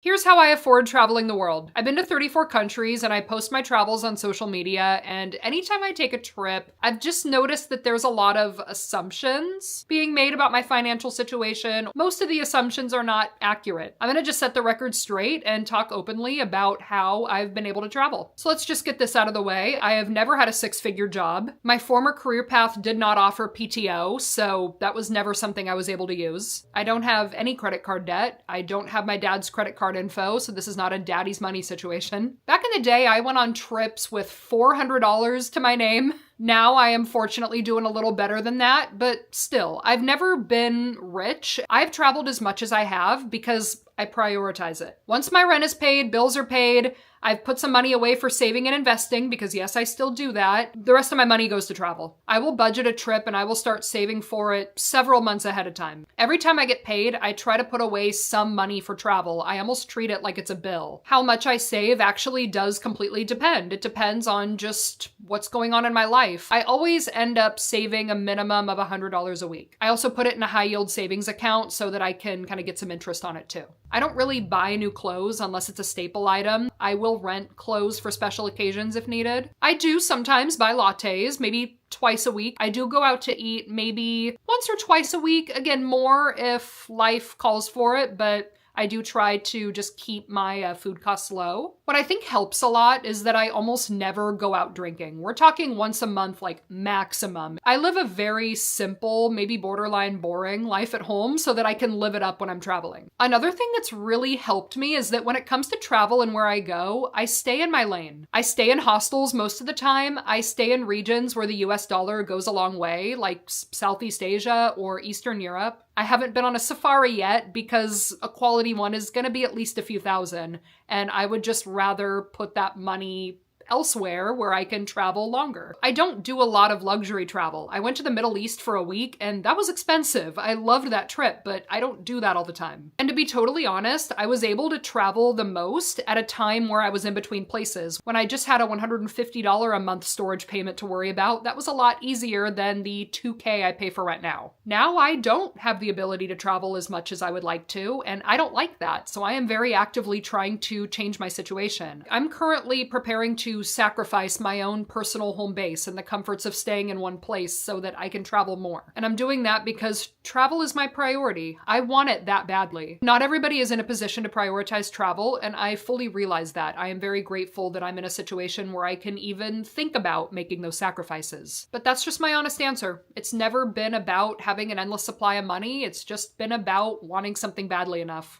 Here's how I afford traveling the world. I've been to 34 countries and I post my travels on social media, and anytime I take a trip, I've just noticed that there's a lot of assumptions being made about my financial situation. Most of the assumptions are not accurate. I'm gonna just set the record straight and talk openly about how I've been able to travel. So let's just get this out of the way. I have never had a six-figure job. My former career path did not offer PTO, so that was never something I was able to use. I don't have any credit card debt. I don't have my dad's credit card info, so this is not a daddy's money situation. Back in the day, I went on trips with $400 to my name. Now I am fortunately doing a little better than that, but still, I've never been rich. I've traveled as much as I have because I prioritize it. Once my rent is paid, bills are paid, I've put some money away for saving and investing because yes, I still do that. The rest of my money goes to travel. I will budget a trip and I will start saving for it several months ahead of time. Every time I get paid, I try to put away some money for travel. I almost treat it like it's a bill. How much I save actually does completely depend. It depends on just what's going on in my life. I always end up saving a minimum of $100 a week. I also put it in a high yield savings account so that I can kind of get some interest on it too. I don't really buy new clothes unless it's a staple item. I will rent clothes for special occasions if needed. I do sometimes buy lattes, maybe twice a week. I do go out to eat maybe once or twice a week. Again, more if life calls for it, but I do try to just keep my food costs low. What I think helps a lot is that I almost never go out drinking. We're talking once a month, like maximum. I live a very simple, maybe borderline boring life at home so that I can live it up when I'm traveling. Another thing that's really helped me is that when it comes to travel and where I go, I stay in my lane. I stay in hostels most of the time. I stay in regions where the US dollar goes a long way, like Southeast Asia or Eastern Europe. I haven't been on a safari yet because a quality one is gonna be at least a few thousand, and I would just rather put that money elsewhere where I can travel longer. I don't do a lot of luxury travel. I went to the Middle East for a week and that was expensive. I loved that trip, but I don't do that all the time. And to be totally honest, I was able to travel the most at a time where I was in between places. When I just had a $150 a month storage payment to worry about, that was a lot easier than the $2K I pay for rent now. Now I don't have the ability to travel as much as I would like to, and I don't like that. So I am very actively trying to change my situation. I'm currently preparing to sacrifice my own personal home base and the comforts of staying in one place so that I can travel more. And I'm doing that because travel is my priority. I want it that badly. Not everybody is in a position to prioritize travel, and I fully realize that. I am very grateful that I'm in a situation where I can even think about making those sacrifices. But that's just my honest answer. It's never been about having an endless supply of money. It's just been about wanting something badly enough.